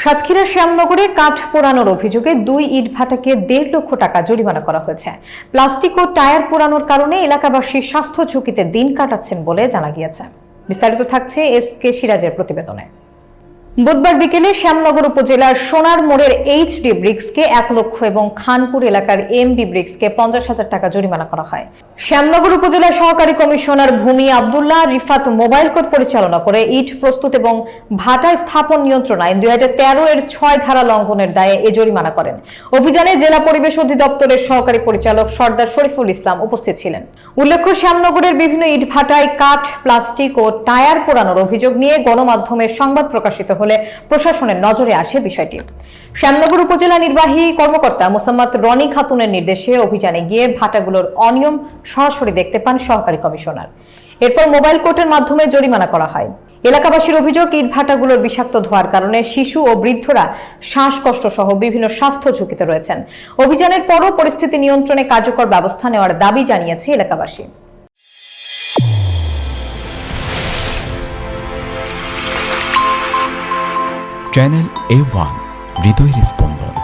সাতক্ষীরার শ্যামনগরে কাঠ পোড়ানোর অভিযোগে 2 ইটভাটাকে 1.5 লক্ষ টাকা জরিমানা করা হয়েছে। প্লাস্টিক ও টায়ার পোড়ানোর কারণে এলাকাবাসী স্বাস্থ্য ঝুঁকিতে দিন কাটাচ্ছেন বলে জানা গিয়েছে। বিস্তারিত থাকছে এস.কে সিরাজের প্রতিবেদনে। বুধবার বিকেলে শ্যামনগর উপজেলার সোনার মোড়ের এইচডি ব্রিক্সকে 1 লক্ষ এবং খানপুর এলাকার এমবি ব্রিক্সকে 50,000 টাকা জরিমানা করা হয়। শ্যামনগর উপজেলা সহকারী কমিশনার ভূমি আব্দুল্লাহ রিফাত মোবাইল কোর্ট পরিচালনা করে ইট প্রস্তুত এবং ভাটা স্থাপন নিয়ন্ত্রণ আইন 2013 এর 6 ধারা লঙ্ঘনের দায়ে এ জরিমানা করেন। অভিযানে জেলা পরিবেশ অধিদপ্তরের সহকারী পরিচালক সর্দার শরীফুল ইসলাম উপস্থিত ছিলেন। উল্লেখ্য, শ্যামনগরের বিভিন্ন ইট ভাটায় কাঠ, প্লাস্টিক ও টায়ার পোড়ানোর অভিযোগ নিয়ে গণমাধ্যমের সংবাদ প্রকাশিত হলে প্রশাসনের নজরে আসে বিষয়টি। শ্যামনগর উপজেলা নির্বাহী কর্মকর্তা মোসাম্মদ রনি খাতুনের নির্দেশে অভিযানে গিয়ে ভাটাগুলোর অনিয়ম সরাসরি দেখতে পান সহকারী কমিশনার। এরপর মোবাইল কোর্টের মাধ্যমে জরিমানা করা হয়। এলাকাবাসীর অভিযোগ, ইট ভাটাগুলোর বিষাক্ত ধোঁয়ার কারণে শিশু ও বৃদ্ধরা শ্বাসকষ্ট সহ বিভিন্ন স্বাস্থ্য ঝুঁকিতে রয়েছেন। অভিযানের পরও পরিস্থিতি নিয়ন্ত্রণে কার্যকর ব্যবস্থা নেওয়ার দাবি জানিয়েছে এলাকাবাসী। চ্যানেল A1 হৃদয়ের স্পন্দন।